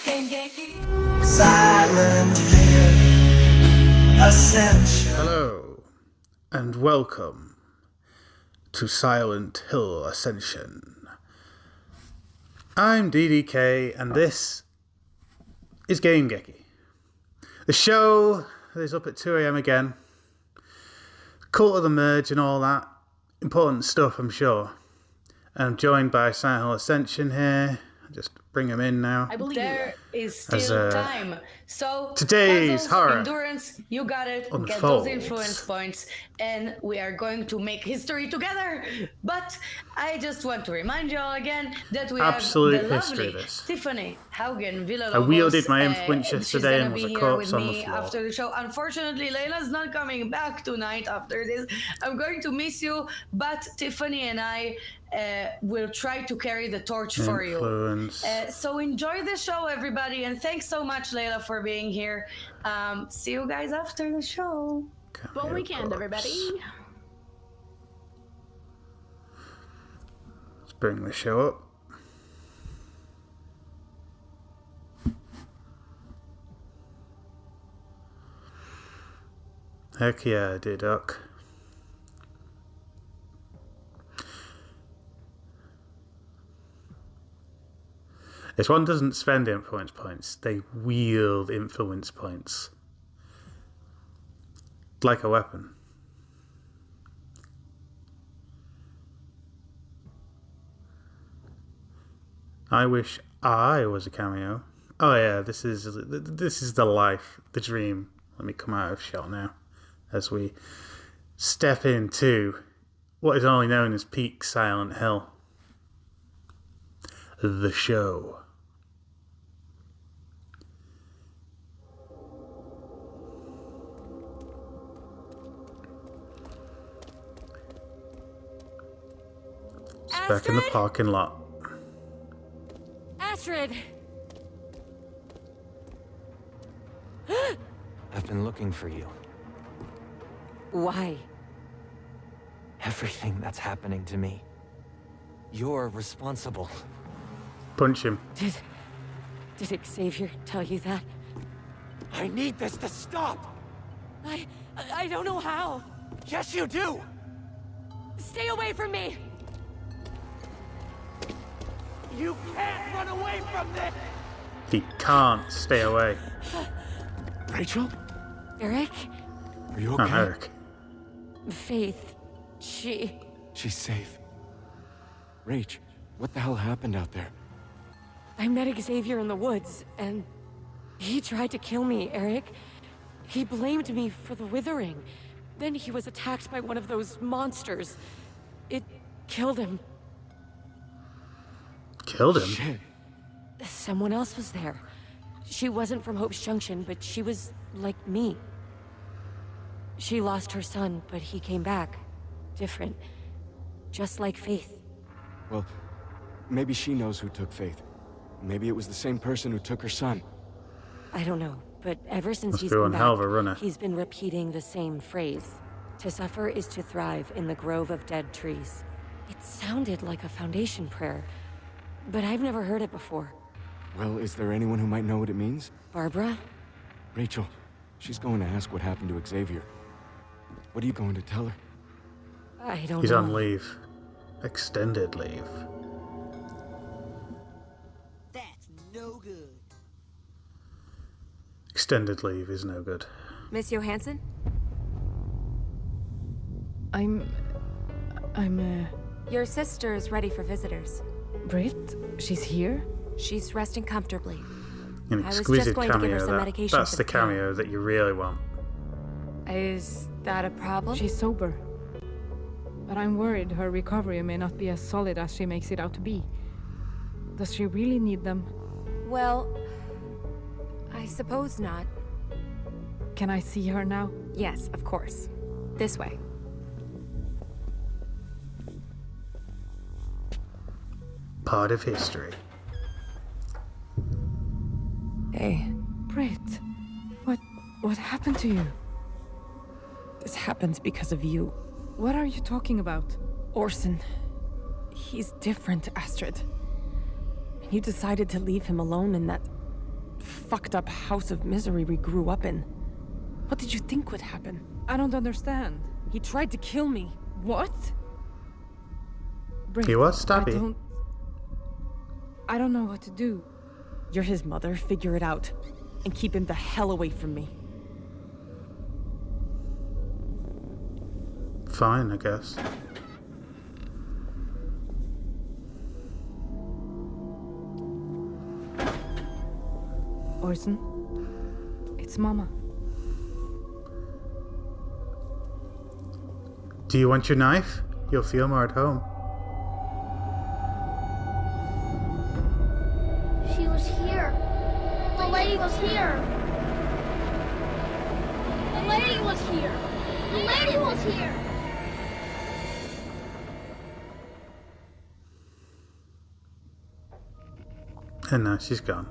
Game-Geki. Silent Hill Ascension. Hello, and welcome to Silent Hill Ascension. I'm DDK, and this is Game-Geki. The show is up at 2 AM again. Cult of the Merge and all that. Important stuff, I'm sure. And I'm joined by Silent Hill Ascension here. Just bring him in now. I believe there is still time. So today's puzzles, horror endurance, you got it. Get unfolds. those influence points, and we are going to make history together. But I just want to remind you all again that we Absolute have the history lovely of this. Tiffany Haugen Villalobos. I wielded my influence yesterday and was a here corpse with on the me floor. after the show. Unfortunately, Layla's not coming back tonight after this. I'm going to miss you, but Tiffany and I will try to carry the torch for you. So enjoy the show, everybody, and thanks so much, Layla, for being here. See you guys after the show. Bon weekend, everybody. Let's bring the show up. Heck yeah, I did, Doc. This one doesn't spend influence points, they wield influence points. Like a weapon. I wish I was a cameo. Oh yeah, this is the life, the dream. Let me come out of shot now as we step into what is only known as Peak Silent Hill. The show. Back in the parking lot. Astrid! I've been looking for you. Why? Everything that's happening to me. You're responsible. Punch him. Did Xavier tell you that? I need this to stop! I don't know how. Yes, you do! Stay away from me! You can't run away from this! He can't stay away. Rachel? Eric? Are you okay? I'm Eric. Faith. She's safe. Rach, what the hell happened out there? I met Xavier in the woods, and he tried to kill me, Eric. He blamed me for the withering. Then he was attacked by one of those monsters. It killed him. Killed him? Shit. Someone else was there. She wasn't from Hope's Junction, but she was like me. She lost her son, but he came back. Different. Just like Faith. Well, maybe she knows who took Faith. Maybe it was the same person who took her son. I don't know, but ever since Must he's be been one hell of a back, runner. he's been repeating the same phrase. To suffer is to thrive in the grove of dead trees. It sounded like a Foundation prayer, but I've never heard it before. Well, is there anyone who might know what it means? Barbara? Rachel. She's going to ask what happened to Xavier. What are you going to tell her? I don't He's know. on leave. Extended leave. That's no good. Extended leave is no good. Miss Johansson? I'm Your sister is ready for visitors. Britt? She's here? She's resting comfortably. An I was just exquisite going to give her cameo. some medication That's for the the pain. cameo that you really want. Is that a problem? She's sober. But I'm worried her recovery may not be as solid as she makes it out to be. Does she really need them? Well, I suppose not. Can I see her now? Yes, of course. This way. Part of history. Hey, Britt, what happened to you? this happened because of you. What are you talking about? Orson. He's different, Astrid. You decided to leave him alone in that fucked up house of misery we grew up in. What did you think would happen? I don't understand. He tried to kill me. What? He was stabby. I don't know what to do. You're his mother. Figure it out. And keep him the hell away from me. Fine, I guess. Orson, it's Mama. Do you want your knife? You'll feel more at home. She was here. The lady was here. The lady was here. The lady was here. And now she's gone.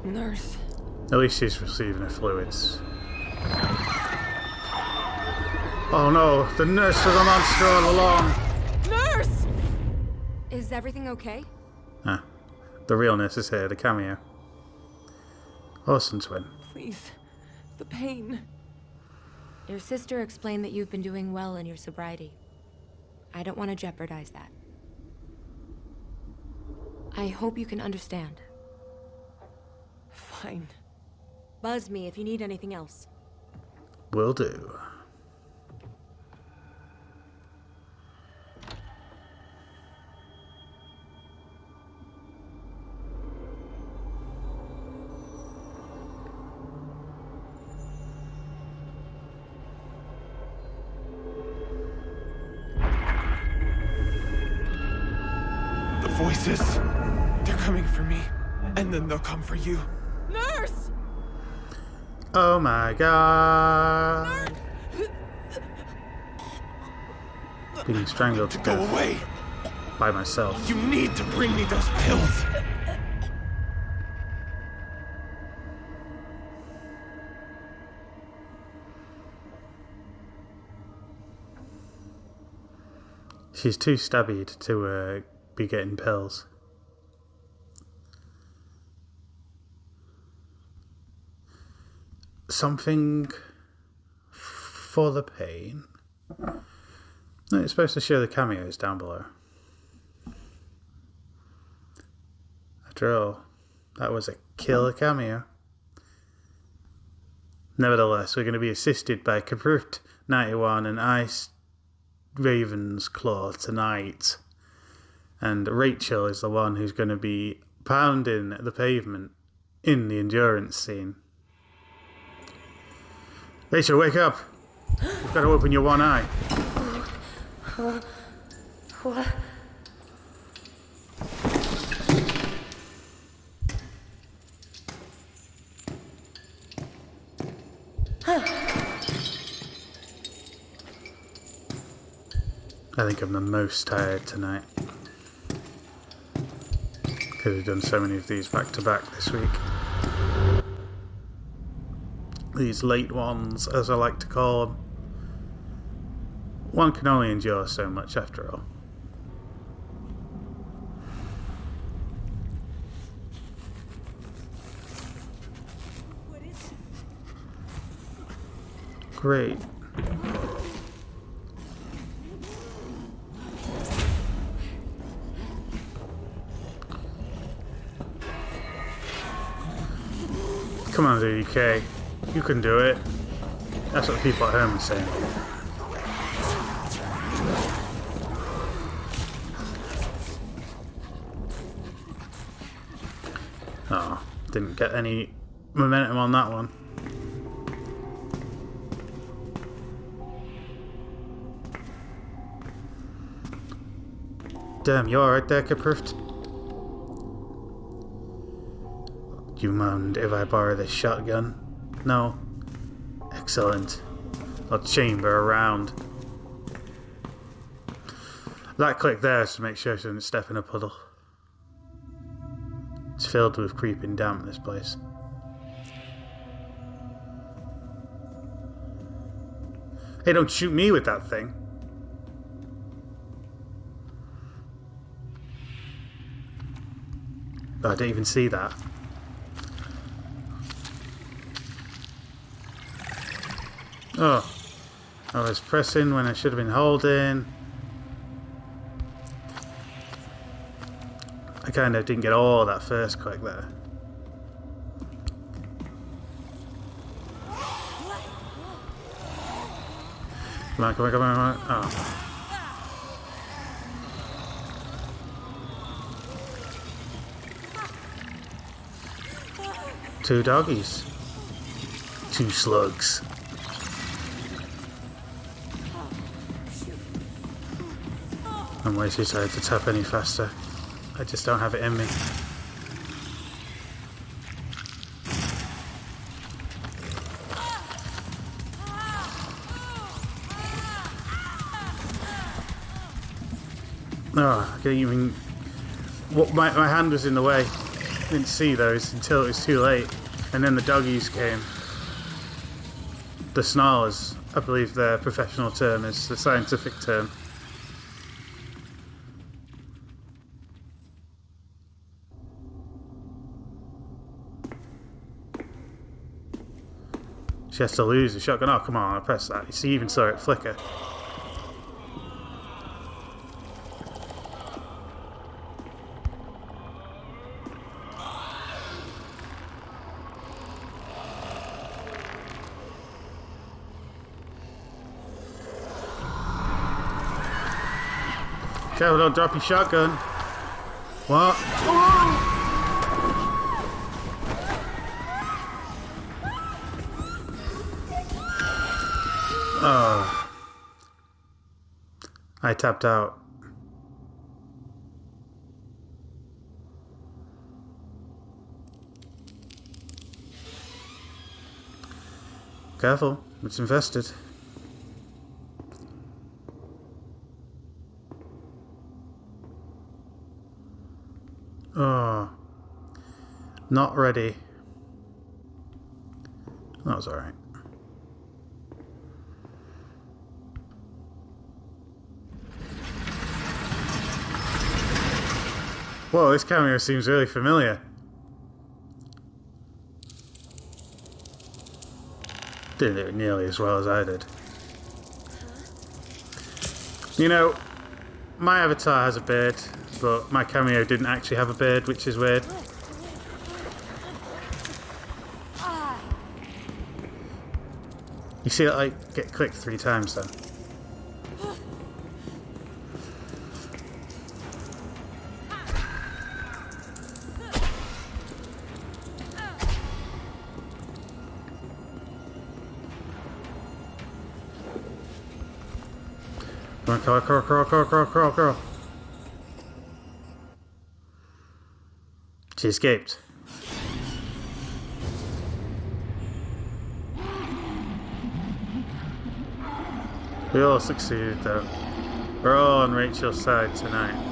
Nurse. At least she's receiving her fluids. Oh no, the nurse was a monster all along. Nurse! Is everything okay? Ah, the real nurse is here, the cameo. Awesome twin. Please. The pain. Your sister explained that you've been doing well in your sobriety. I don't want to jeopardize that. I hope you can understand. Fine. Buzz me if you need anything else. Will do. The voices. They're coming for me. And then they'll come for you. Nurse! Oh my god. Being strangled to Go death away. by myself. You need to bring me those pills. She's too stabbied to be getting pills. Something for the pain. No, it's supposed to show the cameos down below. After all, that was a killer cameo. Nevertheless, we're going to be assisted by Kabrut 91 and Ice Raven's Claw tonight. And Rachel is the one who's going to be pounding the pavement in the endurance scene. Rachel, wake up! You've got to open your one eye. What? I think I'm the most tired tonight. Because we've done so many of these back to back this week. These late ones, as I like to call them. One can only endure so much after all. Great. Come on, DK. You can do it. That's what people at home are saying. Oh, didn't get any momentum on that one. Damn, you alright there, Kaprut? Do you mind if I borrow this shotgun? No? Excellent. I'll chamber around. That click there is to make sure she doesn't step in a puddle. It's filled with creeping damp, this place. Hey, don't shoot me with that thing. Oh, I didn't even see that. Oh. I was pressing when I should have been holding. I kind of didn't get all that first click there. Come on, come on, come on, come on. Oh. Two doggies. Two slugs. I'm way too tired to tap any faster. I just don't have it in me. Oh, I can't even... My hand was in the way. I didn't see those until it was too late. And then the doggies came. The snarlers, I believe their professional term is the scientific term. She has to lose the shotgun. Oh, come on, I pressed that. You see, you even saw it flicker. Careful, don't drop your shotgun. What? Oh. I tapped out. Careful, it's infested. Oh. Not ready. That was alright. Whoa, this cameo seems really familiar. Didn't do it nearly as well as I did. You know, my avatar has a beard, but my cameo didn't actually have a beard, which is weird. You see it like get clicked 3 times then. Come on, crawl, crawl, crawl, crawl, crawl, crawl, crawl. She escaped. We all succeeded though. We're all on Rachel's side tonight.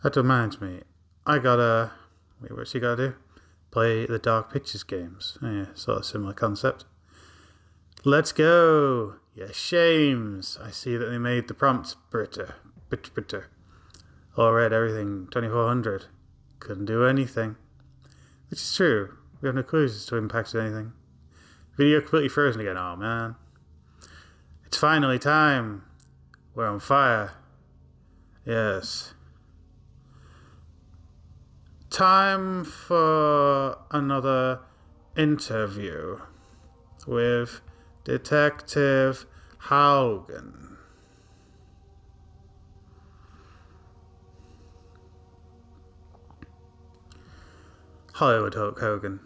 That reminds me, I gotta... Wait, what's he gotta do? Play the Dark Pictures games. Oh yeah, sort of similar concept. Let's go! Yeah, shames! I see that they made the prompt britter. All read everything, 2400. Couldn't do anything. Which is true. We have no clues as to impact anything. Video completely frozen again. Oh man. It's finally time. We're on fire. Yes. Time for another interview with Detective Haugen. Hollywood Hulk Hogan.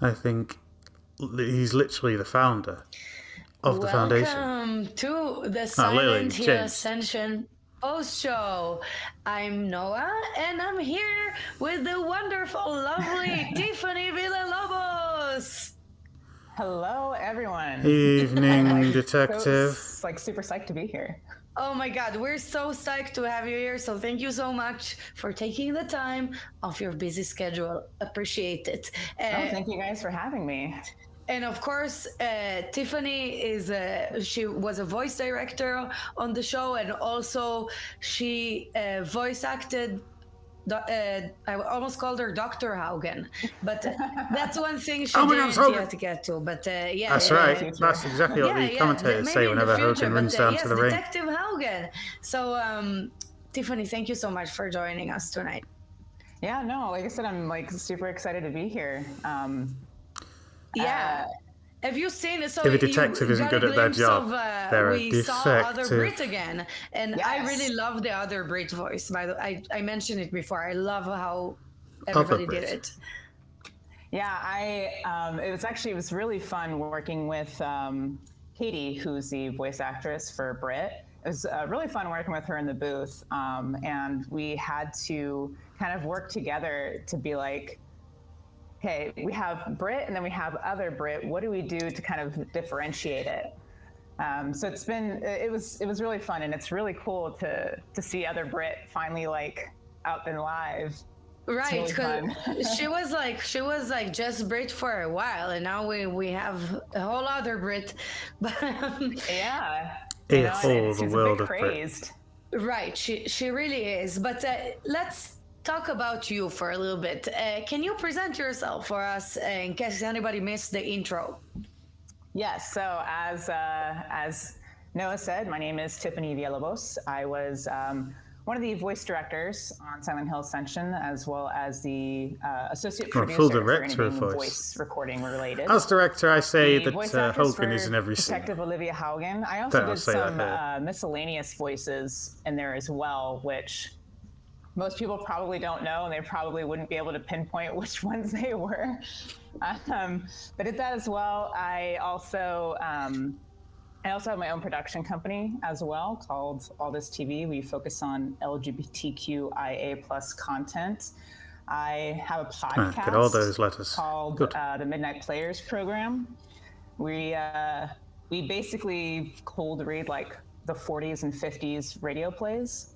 I think he's literally the founder of the foundation. Welcome to the Lily, Silent Hill James. Ascension post show. I'm Noah, and I'm here with the wonderful, lovely Tiffany Villalobos. Hello, everyone. Evening, detective. Super psyched to be here. Oh my God, we're so psyched to have you here. So thank you so much for taking the time off your busy schedule. Appreciate it. Thank you guys for having me. And of course, Tiffany she was a voice director on the show, and also she voice acted. I almost called her Dr. Haugen, but that's one thing she didn't yet get to. But yeah, that's right. That's exactly what the commentators say whenever Haugen runs down to the ring. Detective Haugen. So, Tiffany, thank you so much for joining us tonight. Yeah, no, like I said, I'm super excited to be here. Have you seen it? So if a detective isn't good at their job, they're a defective. Saw Other Brit again, and yes. I really love the Other Brit voice. By the way, I mentioned it before. I love how everybody did it. Yeah, it was really fun working with Katie, who's the voice actress for Brit. It was really fun working with her in the booth, and we had to kind of work together to be like, okay, we have Brit and then we have Other Brit. What do we do to kind of differentiate it? So it was really fun, and it's really cool to see Other Brit finally out and live. Right, because really she was like just Brit for a while, and now we have a whole other Brit. But yeah, the world of crazed. Brit. Right, she really is. But let's talk about you for a little bit. Can you present yourself for us in case anybody missed the intro? Yes. So as Noah said, my name is Tiffany Villalobos. I was one of the voice directors on Silent Hill Ascension, as well as the associate producer full director for anything voice recording related. As director, I say that Haugen is in every scene. Detective Olivia Haugen. I also did some miscellaneous voices in there as well, which most people probably don't know, and they probably wouldn't be able to pinpoint which ones they were. But did that as well. I also have my own production company as well called All This TV. We focus on LGBTQIA+ content. I have a podcast get all those letters. Called the Midnight Players Program. We basically cold read the 40s and 50s radio plays.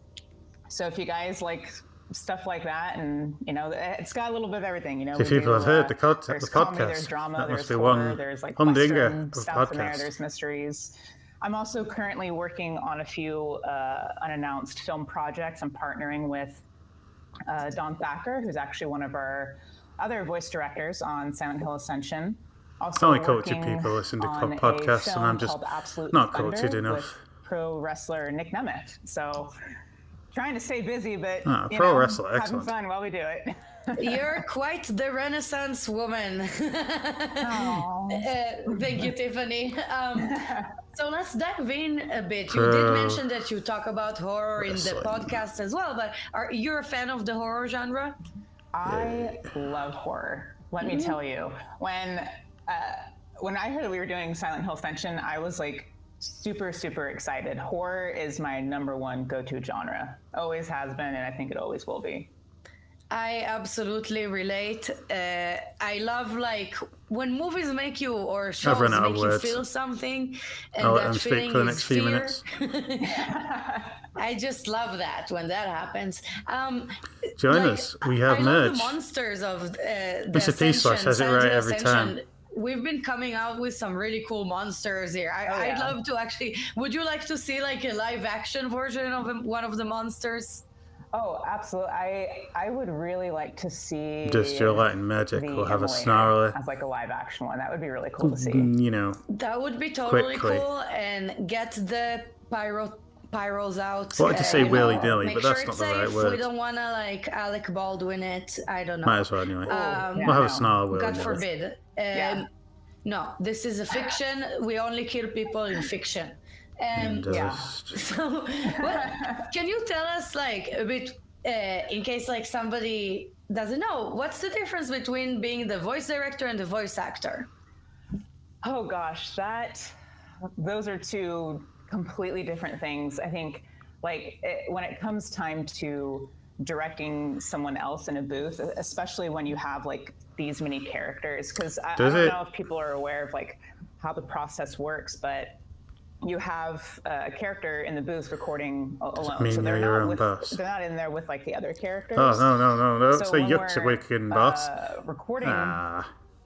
So if you guys like stuff like that, and it's got a little bit of everything, If people have heard the podcast, comedy, there's drama, that there's must be horror, one there's humdinger of stuff in there, podcasts. there's mysteries. I'm also currently working on a few unannounced film projects. I'm partnering with Don Thacker, who's actually one of our other voice directors on Silent Hill Ascension. Also only cultured people listen to podcasts, and I'm just not cultured enough. Pro wrestler Nick Nemeth. So trying to stay busy, but pro wrestler, having excellent. fun while we do it. You're quite the Renaissance woman. Thank you, Tiffany. So let's dive in a bit. You did mention that you talk about horror in the podcast as well, but are you a fan of the horror genre? I love horror. Let me tell you, when I heard that we were doing Silent Hill Ascension, I was super, super excited. Horror is my number one go-to genre. Always has been, and I think it always will be. I absolutely relate. I love when movies make you, or shows make you feel something, and I'll let that them feeling speak for the is next few fear. minutes. I just love that when that happens. Join us. We have merch. The monsters of the Mr. P-Slash says it right every time. We've been coming out with some really cool monsters here. I'd love to actually. Would you like to see a live action version of one of the monsters? Oh, absolutely. I would really like to see Industrial Light and Magic will have a snarler as a live action one. That would be really cool to see. That would be totally cool, and get the pyros out. I wanted to say willy-nilly, but that's not the right word. We don't want to Alec Baldwin it. I don't know. Might as well anyway. We'll have a snarl. God forbid. No, this is a fiction. We only kill people in fiction. So, can you tell us a bit, in case somebody doesn't know, what's the difference between being the voice director and the voice actor? Oh gosh, those are two completely different things. I think, when it comes time to directing someone else in a booth, especially when you have these many characters, because I don't know if people are aware of how the process works, but you have a character in the booth recording alone, so they're not in there with the other characters. Oh no! So say when we're boss. Recording.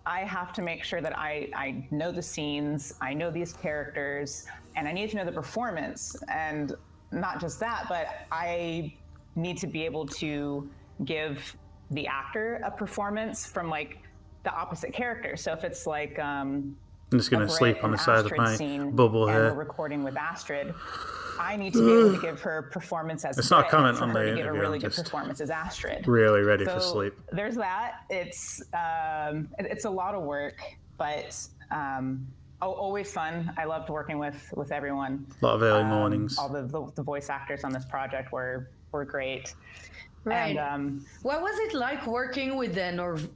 I have to make sure that I know the scenes, I know these characters, and I need to know the performance. And not just that, but I need to be able to give the actor a performance from the opposite character. So if it's I'm just going to sleep on the side of my bubble here. And we're recording with Astrid, I need to be able to give her performance as it's not a comment on the to interview. give a really good performance as Astrid. Really ready for sleep. There's that. It's a lot of work, but always fun. I loved working with everyone. A lot of early mornings. All the voice actors on this project were great. Right. And, what was it like working with the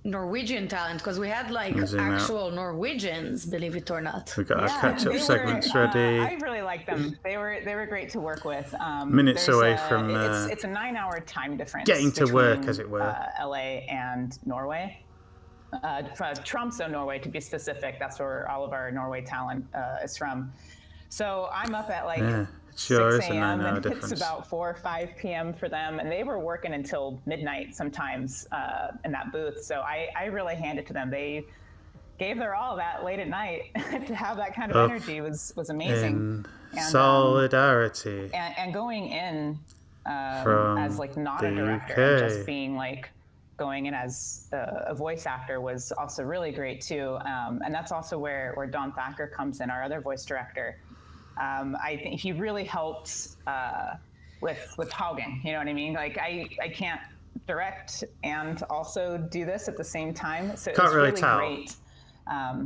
Norwegian talent? Because we had actual Norwegians, believe it or not. We got our catch-up segments ready. I really liked them. They were great to work with. Minutes away from it's a 9-hour time difference. Getting to work, as it were. LA and Norway. Tromsø, Norway, to be specific. That's where all of our Norway talent is from. So I'm up at 6 a.m. and it's about 4 or 5 p.m. for them, and they were working until midnight sometimes in that booth. So I really hand it to them. They gave their all that late at night. To have that kind of energy was amazing. And solidarity. And going in as not a director, and just being going in as a voice actor was also really great too. And that's also where Don Thacker comes in, our other voice director. I think he really helped with Haugen. You know what I mean? I can't direct and also do this at the same time. So can't it's really really tell. Great.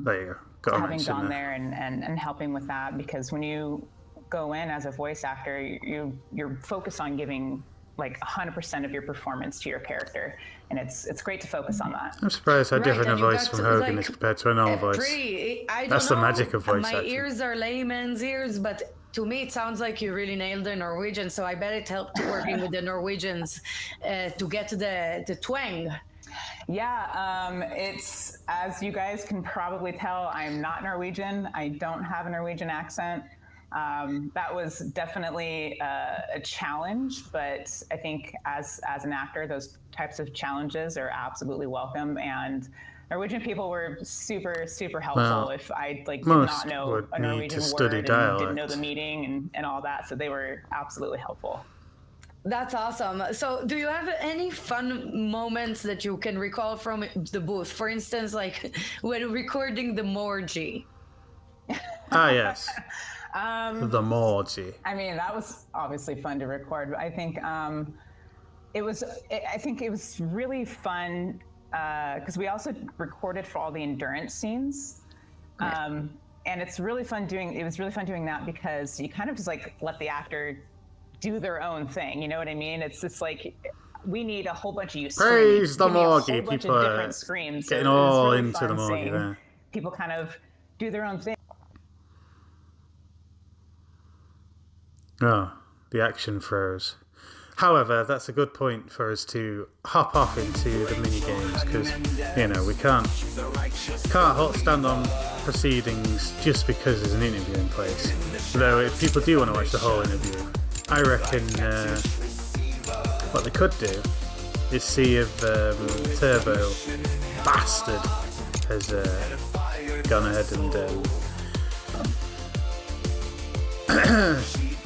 There you go. Having Don there and helping with that, because when you go in as a voice actor, you're focused on giving 100% of your performance to your character, and it's great to focus on that. I'm surprised how different a voice from Haugen is compared to a normal voice. That's the magic of voice acting. My ears are layman's ears, but to me it sounds like you really nailed the Norwegian, so I bet it helped working with the Norwegians to get the twang. Yeah, it's, as you guys can probably tell, I'm not Norwegian. I don't have a Norwegian accent. That was definitely a challenge, but I think as an actor, those types of challenges are absolutely welcome. And Norwegian people were super, super helpful. Well, if I did not know a Norwegian word and dialect. didn't know the meaning and all that, so they were absolutely helpful. That's awesome. So do you have any fun moments that you can recall from the booth? For instance, when recording the Morgie. Ah, yes. The Morgie. I mean, that was obviously fun to record, but I think it was really fun because we also recorded for all the endurance scenes. And it was really fun doing that because you kind of just let the actor do their own thing. You know what I mean? It's just we need a whole bunch of you screaming. Praise the Morgie. People are screams. Getting all really into the Morgie there. People kind of do their own thing. Oh, the action froze. However, that's a good point for us to hop off into the mini games because we can't stand on proceedings just because there's an interview in place. Though if people do want to watch the whole interview, I reckon what they could do is see if Turbo Bastard has gone ahead and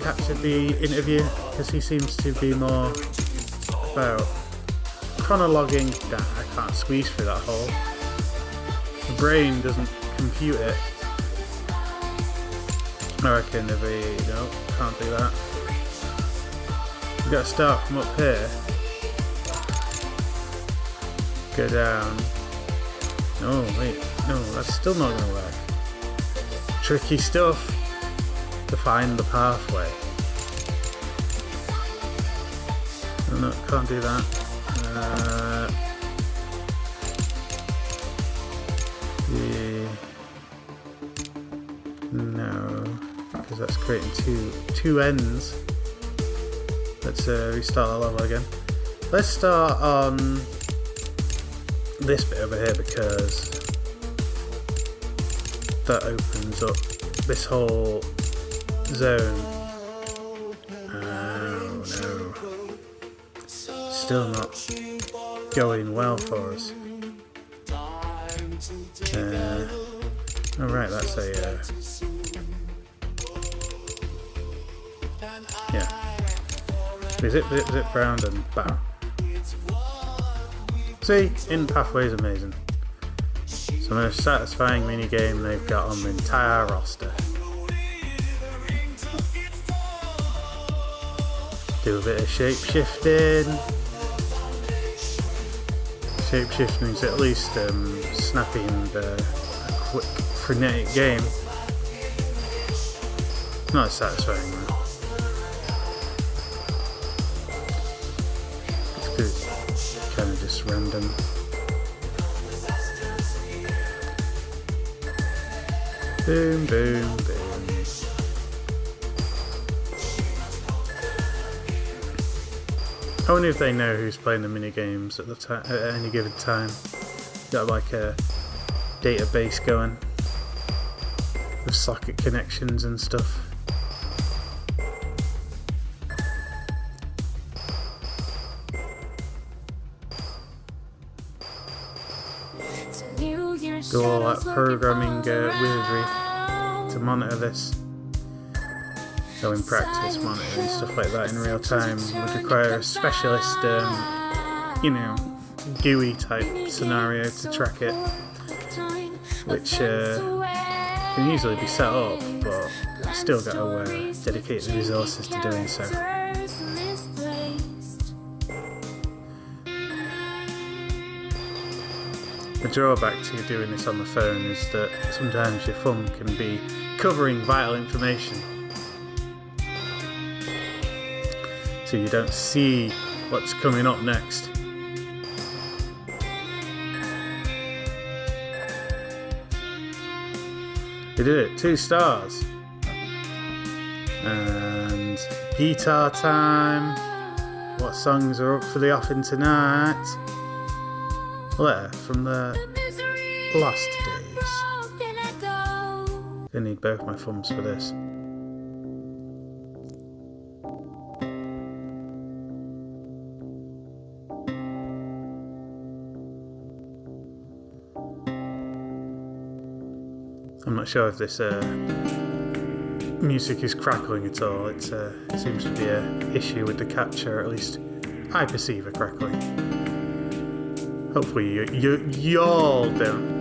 captured the interview, because he seems to be more about chronologuing. That I can't squeeze through that hole. The brain doesn't compute it. I reckon if can't do that. We got to start from up here. Go down. No, wait, no, that's still not gonna work. Tricky stuff. To find the pathway. No, can't do that. No, because that's creating two ends. Let's restart the level again. Let's start on this bit over here because that opens up this whole zone. Oh no. Still not going well for us. Alright, that's a yeah. Zip round and bam. See, in pathway is amazing. Some of the most satisfying minigame they've got on the entire roster. Do a bit of shape-shifting. Shape-shifting is at least snappy and a quick, frenetic game. Not as satisfying though. It's kind of just random. Boom, boom, boom. I wonder if they know who's playing the minigames at any given time. Got like a database going with socket connections and stuff. Do all that programming wizardry to monitor this. So in practice, monitoring stuff like that in real time would require a specialist, GUI type scenario to track it, which can easily be set up, but still got to dedicate the resources to doing so. The drawback to doing this on the phone is that sometimes your thumb can be covering vital information, so you don't see what's coming up next. We did it, 2 stars. And guitar time. What songs are up for the offing tonight? Letter from the last days. I need both my thumbs for this. I'm not sure if this music is crackling at all. It seems to be an issue with the capture, at least I perceive a crackling. Hopefully y'all don't.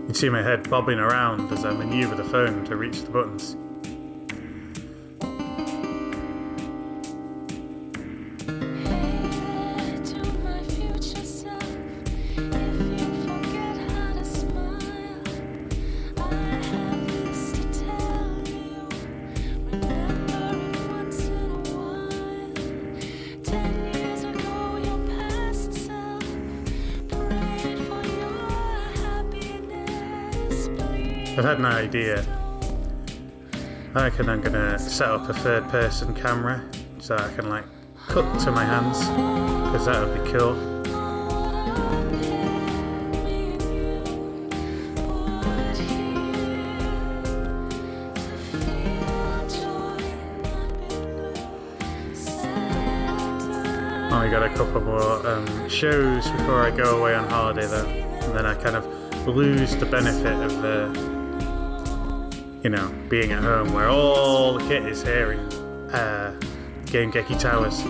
You see my head bobbing around as I maneuver the phone to reach the buttons. I've had an idea. I reckon I'm gonna set up a third-person camera so I can like cut to my hands, because that would be cool. I got a couple more shows before I go away on holiday though, and then I kind of lose the benefit of the being at home where all the kit is here in Game-Geki Towers.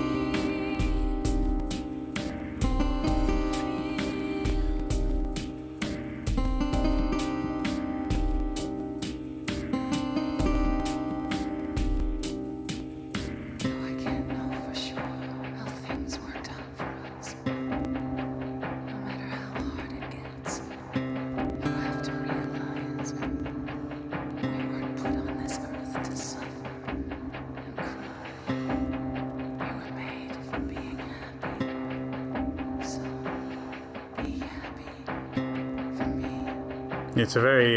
It's a very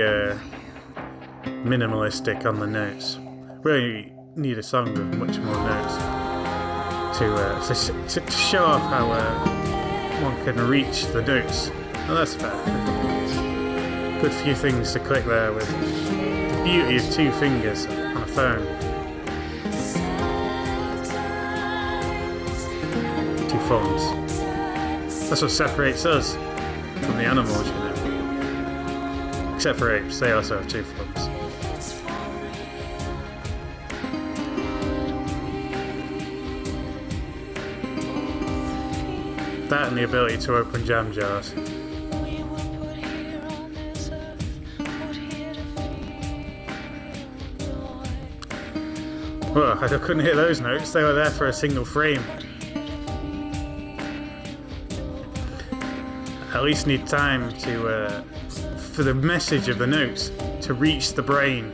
minimalistic on the notes. Really need a song with much more notes to show off how one can reach the notes. Well, that's fair. Good few things to click there with the beauty of 2 fingers on a phone. 2 thumbs. That's what separates us from the animals, you know. Except for apes, they also have 2 thumbs. That and the ability to open jam jars. Well, I couldn't hit those notes, they were there for a single frame. At least need time to for the message of the notes to reach the brain,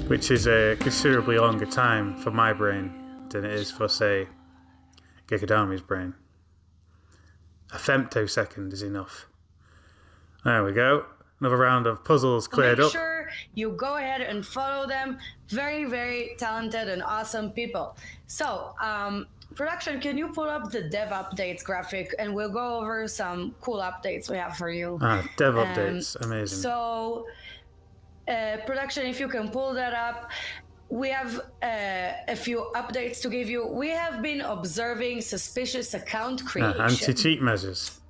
which is a considerably longer time for my brain than it is for, say, Gekidami's brain. A femtosecond is enough. There we go. Another round of puzzles cleared up. Make sure you go ahead and follow them. Very, very talented and awesome people. So, production, can you pull up the dev updates graphic and we'll go over some cool updates we have for you. Dev updates, amazing. So, production, if you can pull that up. We have a few updates to give you. We have been observing suspicious account creation. Anti-cheat measures.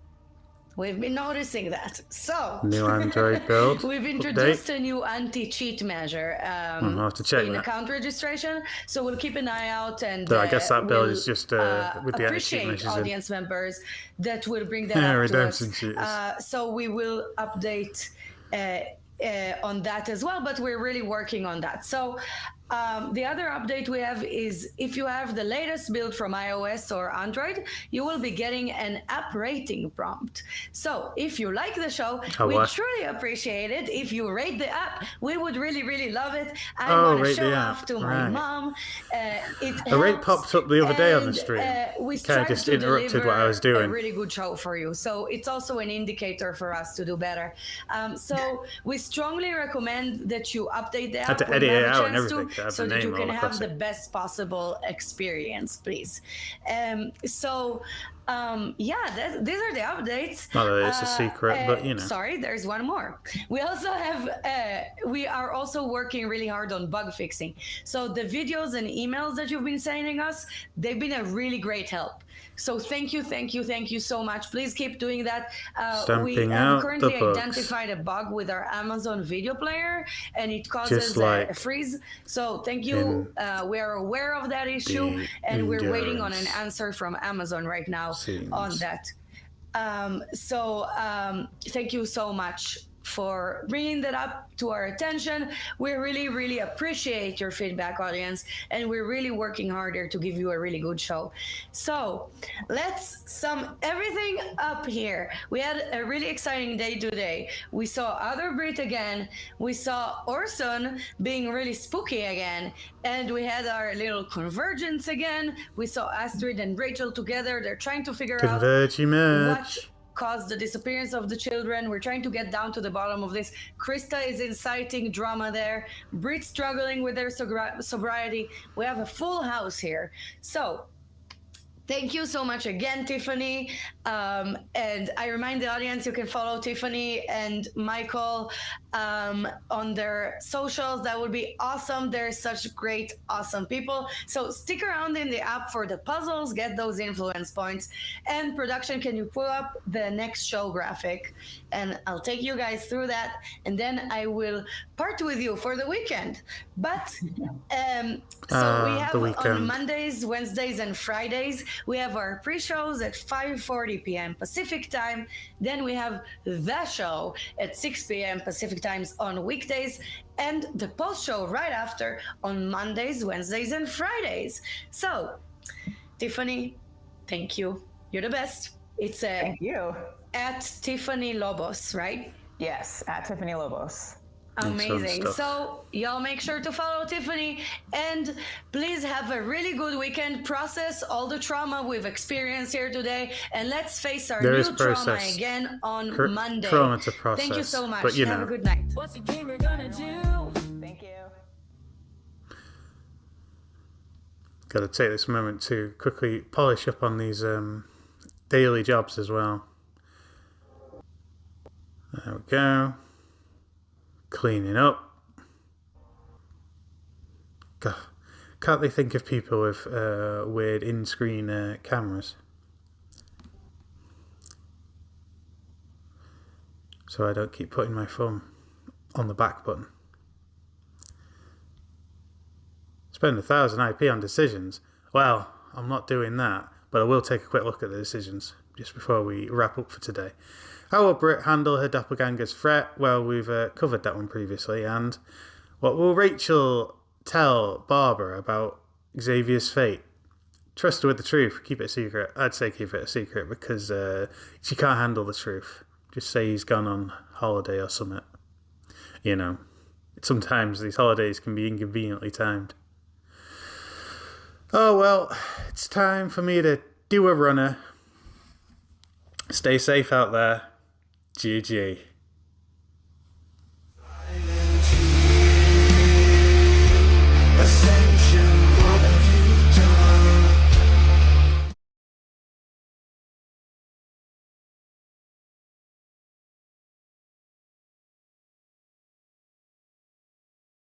We've been noticing that. So, new Android build. We've introduced a new anti-cheat measure I'll have to check in that. account registration. So we'll keep an eye out, and I guess that build we'll, is just with the anti-cheat appreciate measures audience members that will bring that up redemption to us. cheaters. So we will update on that as well, but we're really working on that. So the other update we have is if you have the latest build from iOS or Android, you will be getting an app rating prompt. So if you like the show, we truly appreciate it. If you rate the app, we would really, really love it. I want to show off to my mom. A rate popped up the other day on the stream. We kind of just interrupted what I was doing. A really good show for you. So it's also an indicator for us to do better. So we strongly recommend that you update the app. Had to edit it out and everything. So that you can have the best possible experience, please. These are the updates. Not that it's a secret, but you know. Sorry, there's one more. We also have, we are also working really hard on bug fixing. So the videos and emails that you've been sending us, they've been a really great help. So thank you so much. Please keep doing that. We have currently identified a bug with our Amazon video player, and it causes a freeze. So thank you. We are aware of that issue, and we're waiting on an answer from Amazon right now on that. Thank you so much for bringing that up to our attention. We really, really appreciate your feedback, audience, and we're really working harder to give you a really good show. So let's sum everything up here. We had a really exciting day today. We saw Other Brit again. We saw Orson being really spooky again. And we had our little convergence again. We saw Astrid and Rachel together. They're trying to figure out what caused the disappearance of the children. We're trying to get down to the bottom of this. Krista is inciting drama there. Brit struggling with their sobriety. We have a full house here. So thank you so much again, Tiffany. And I remind the audience you can follow Tiffany and Michael on their socials. That would be awesome. They're such great, awesome people. So stick around in the app for the puzzles, get those influence points. And production, can you pull up the next show graphic? And I'll take you guys through that. And then I will part with you for the weekend. But so we have on Mondays, Wednesdays, and Fridays, we have our pre-shows at 5:40 p.m. Pacific time. Then we have the show at 6 p.m. Pacific times on weekdays, and the post-show right after on Mondays, Wednesdays, and Fridays. So, Tiffany, thank you. You're the best. It's thank you. At Tiffany Lobos, right? Yes, at Tiffany Lobos. Amazing. So y'all make sure to follow Tiffany, and please have a really good weekend. Process all the trauma we've experienced here today, and let's face our new trauma again on Monday. Trauma to process. Thank you so much. But, have a good night. What's the gamer gonna do? Thank you. Got to take this moment to quickly polish up on these daily jobs as well. There we go. Cleaning up. God, can't they think of people with weird in-screen cameras? So I don't keep putting my thumb on the back button. Spend 1,000 IP on decisions. Well, I'm not doing that, but I will take a quick look at the decisions just before we wrap up for today. How will Britt handle her doppelganger's threat? Well, we've covered that one previously. And what will Rachel tell Barbara about Xavier's fate? Trust her with the truth. Keep it a secret. I'd say keep it a secret because she can't handle the truth. Just say he's gone on holiday or something. You know, sometimes these holidays can be inconveniently timed. Oh, well, it's time for me to do a runner. Stay safe out there. GG.